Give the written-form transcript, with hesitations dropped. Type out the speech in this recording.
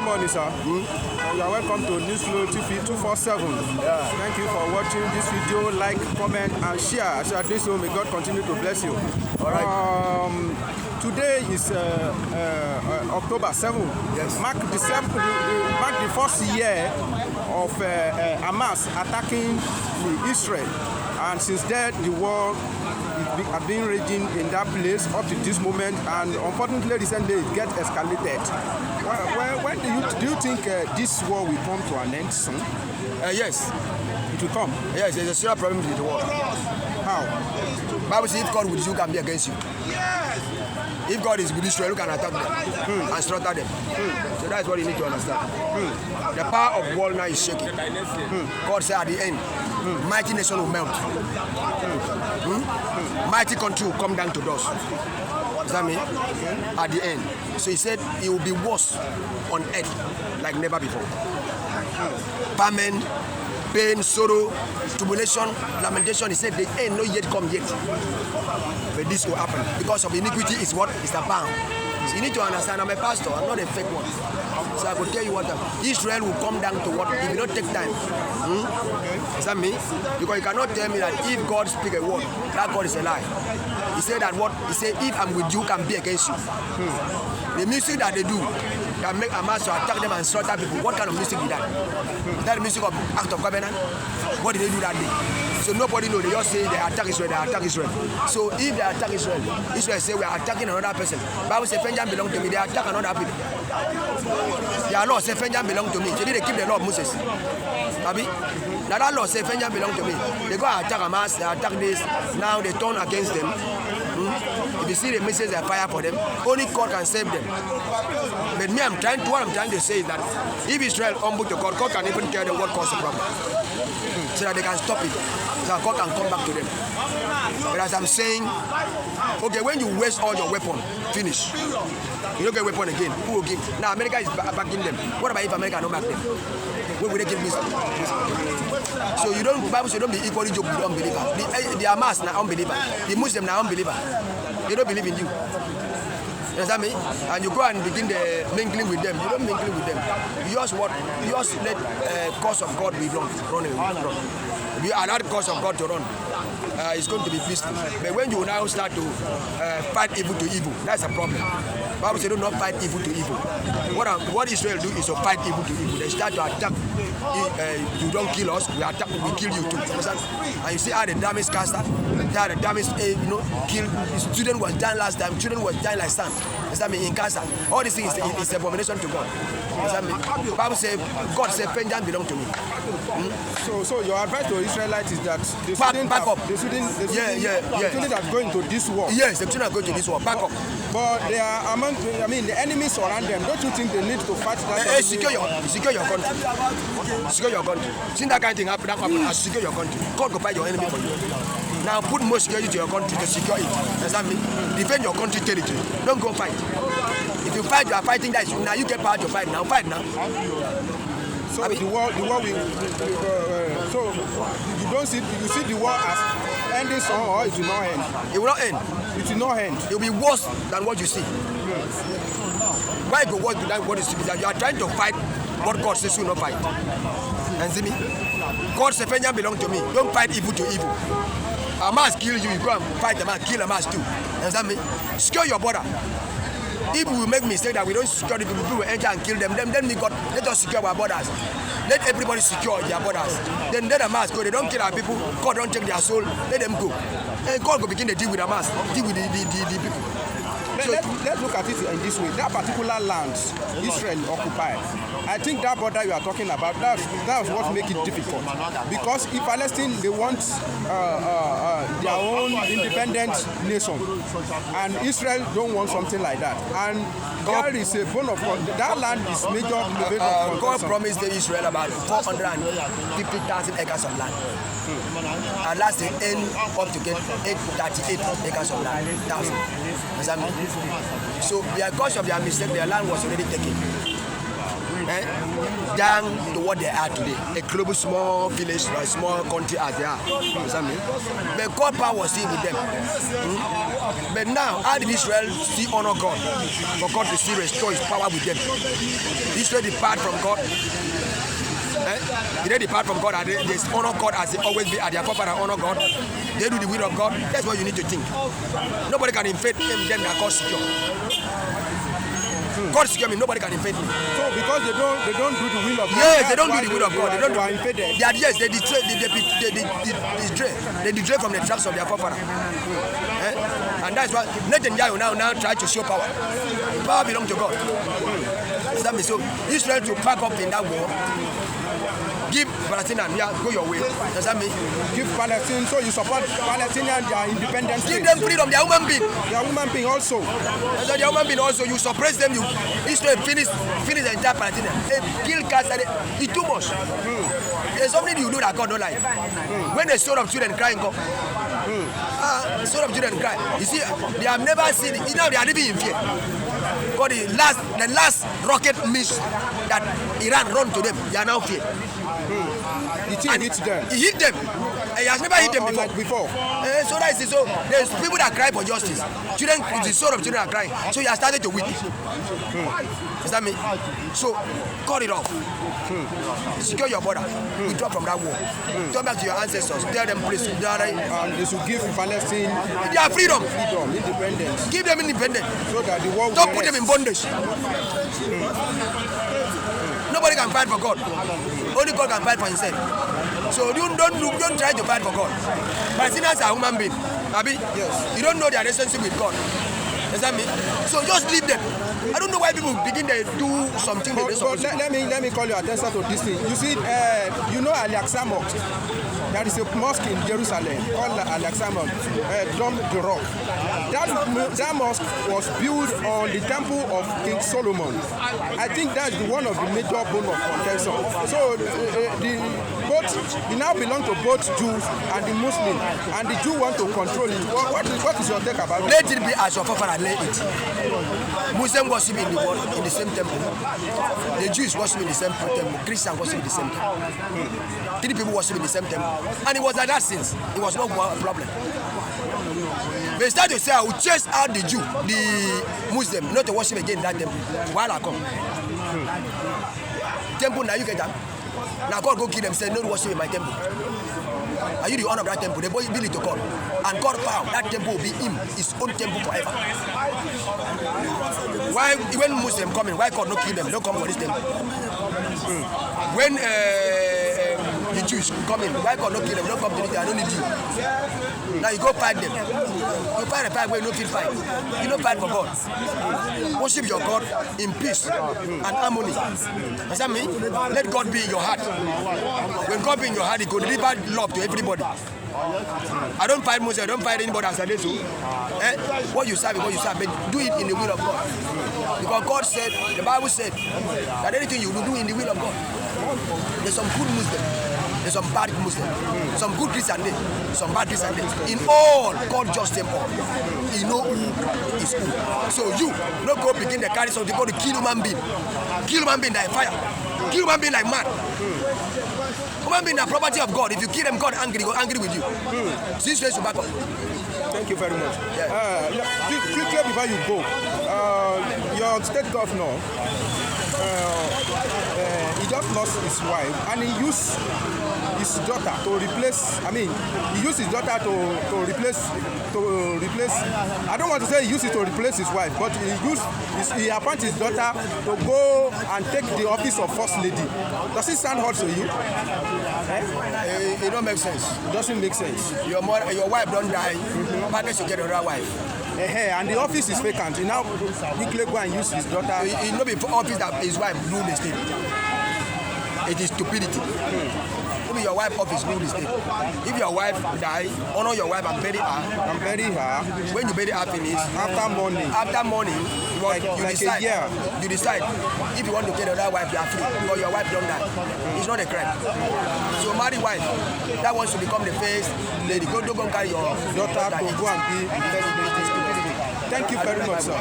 morning, sir. You are welcome to News Flow TV 247. Yeah. Thank you for watching this video. Like, comment, and share. As you are doing so, may God continue to bless you. All right. Today is October 7. Yes. Mark the first year of Hamas attacking Israel, and since then the war has been raging in that place up to this moment, and unfortunately recently it gets escalated. When do you think this war will come to an end soon? Yes. It will come. Yes, there's a serious problem with the war. How? Bible says if God with you can be against you. If God is with Israel, you can attack them and slaughter them. So that's what you need to understand. The power of war now is shaking. God said at the end, mighty nation will melt. Mighty country will come down to dust. Does that mean? At the end. So he said it will be worse on earth like never before. Famine, pain, sorrow, tribulation, lamentation. He said the end not yet come yet. But this will happen. Because of iniquity is what? Is the bound. So you need to understand, I'm a pastor, I'm not a fake one. So I could tell you what Israel will come down to what? It will not take time. Is that me? Because you cannot tell me that if God speak a word, that God is a lie. He said that what? He said if I'm with you, can be against you. The music that they do, that make Hamas to attack them and slaughter people, what kind of music is that? Is that the music of Act of Covenant? What did they do that day? So nobody knows. They just say they attack Israel, they attack Israel. So if they attack Israel, Israel say we are attacking another person. Bible says vengeance belongs to me, they attack another people. Their law says vengeance belongs to me. So they keep the law of Moses. Abi? Now that law says vengeance belongs to me. They go and attack Hamas, they attack this. Now they turn against them. If you see the message they fire for them, only God can save them. But me, what I'm trying to say is that if Israel humble to God, God can even tell them what caused the problem. So that they can stop it. So that God can come back to them. But as I'm saying, okay, when you waste all your weapon, finish. You don't get weapon again. Who will give? Now America is backing them. What about if America don't back them? When will they kill this? So you don't, Bible says don't be equally joke with unbelievers. The Hamas are unbelievers. The Muslims are unbelievers. They don't believe in you. You understand me? And you go and begin the mingling with them. You don't mingle with them. You just what? You just let cause of God be running. If you allow the cause of God to run, it's going to be peaceful. But when you now start to fight evil to evil, that's a problem. Bible says do not fight evil to evil. What Israel do is to fight evil to evil. They start to attack. You don't kill us, we attack, we kill you too. And you see how the damage caster, how the damage, kill. Student was dying last time. Children was dying like sand. Does that mean in cancer? All these things is abomination to God. Does that mean? Bible says God said vengeance belong to me. So your advice to Israelites is that the students are going to this war. Yes, the children are going to this war. Back up. But they are among, the enemies surround them. Don't you think they need to fight that? Secure your country. Secure your country. Since that kind of thing happen, secure your country. God will fight your enemy for you. Now put more security to your country to secure it. Does that mean? Defend your country territory. Don't go fight. If you fight, you are fighting that issue. Now you get power to fight now. Fight now. So the war will. So you see the war as ending soon, or it will not end. It will not end. It will not end. It will be worse than what you see. Why go worse than what you see? Because you are trying to fight what God says you will not fight. And see me? God says vengeance belongs to me. Don't fight evil to evil. Hamas kill you, you go and fight Hamas, kill Hamas too. Understand me? Secure your border. If we make mistake that we don't secure the people will enter and kill them, then we got let us secure our borders. Let everybody secure their borders. Then let Hamas go. They don't kill our people. God don't take their soul. Let them go. And God will begin to deal with Hamas, deal with the people. So let's look at it in this way. That particular land Israel occupied, I think that border you are talking about, that's what makes it difficult. Because if Palestine, they want their own independent nation, and Israel don't want something like that. And there is a bone of that land is major. God promised Israel about 450,000 acres of land. And last they end up to get 38 acres of land. Does that mean? So because of their mistake, their land was already taken. than to what they are today. A global small village, a small country as they are. You understand me? But God power was still with them. But now, how did Israel still honor God? For God to still restore his power with them. Israel depart from God. They depart from God and they honor God as they always be at their forefather honor God. They do the will of God. That's what you need to think. Nobody can invade them that God secure. God secure me, nobody can invade me. So because they don't do the will of God. Yes, they don't do the will of God. They don't do invaded. They betray from the tracks of their forefather. And that's why Netanyahu now try to show power. Power belongs to God. So Israel to pack up in that war. Give Palestinians, go your way. Does that mean? Give Palestine, so you support Palestinians, their independence. Give them freedom, they are human beings. They are human beings also. So they are human beings also. You suppress them, Israel finish the entire Palestine. Kill cats, it's too much. There's something you do that God don't like. When the soul of children crying, the soul of children cry. You see, they have never seen it. Now they are living in fear. God, the last rocket miss that Iran run to them, they are now fear. It hit them. He hit them. He has never hit them before. So that is it. So there's people that cry for justice. Children, the soul of children are crying. So you have started to weep. Is that me? So cut it off. Secure your border. Withdraw from that war. Turn back to your ancestors. Tell them, please. They should give Palestine their freedom, independence. Give them independence. So that the war. Don't put them in bondage. Nobody can fight for God. Only God can fight for himself. So don't try to fight for God. Palestinians are human beings. Yes. You don't know their relationship with God. Does that mean? So just leave them. I don't know why people begin to do something. But let me call your attention to this thing. You see, you know Al-Aqsa Mosque. There is a mosque in Jerusalem called Al-Aqsa Mosque, Dome the Rock. That mosque was built on the temple of King Solomon. I think that's one of the major bone of contention. So it now belongs to both Jews and the Muslims, and the Jews want to control it. What is your take about it? Let it be as your forefather lay it. Muslims worship in the same temple. The Jews worship in the same temple. Christians worship in the same temple. 3 people worship in the same temple. And it was like that since. It was not a problem. They start to say, I will chase out the Jew, the Muslim, not to worship again in that temple. While I come. Temple, now you get that. Now God go kill them, say, no worship in my temple. Are you the owner of that temple? They both build it to God. And God found that temple will be his own temple forever. Why, when Muslims coming, why God not kill them? They don't come for this temple. When the Jews coming, why God not kill them? They don't come to this temple. I don't need you. Now you go fight them. You fight a fight where you don't feel fight. You don't fight for God. Worship your God in peace and harmony. Does that mean? Let God be in your heart. When God be in your heart, He will deliver love to everybody. I don't fight Moses, I don't fight anybody as I do. What you serve is what you serve, but do it in the will of God. Because God said, the Bible said, that anything you do in the will of God. There's some good Muslims, there's some bad Muslims, some good Christian there, some bad Christian there. In all, God just them all. He know who is who. So you, don't go begin to carry something, go to kill human being. Kill human being like fire. Kill human being like man. Human being the property of God. If you kill them, God angry with you. This way to back up. Thank you very much. Yeah. Quickly before you go, your state governor, he just lost his wife, and he used his daughter to replace. I mean, he used his daughter to replace. I don't want to say he used it to replace his wife, but he appointed his daughter to go and take the office of first lady. Does it sound hard to you? It don't make sense. It doesn't make sense. Your wife don't die. Partners to get another wife. And the office is vacant. He now quickly go and use his daughter. It not be office that his wife rule the state. It is stupidity. Maybe your wife office rule the state. If your wife die, honor your wife and bury her. When you bury her finish, after morning, you decide if you want to get another wife, you are free, or your wife don't die. It's not a crime. So marry wife that wants to become the first lady, don't go carry your daughter to go and be. Thank you very much, sir.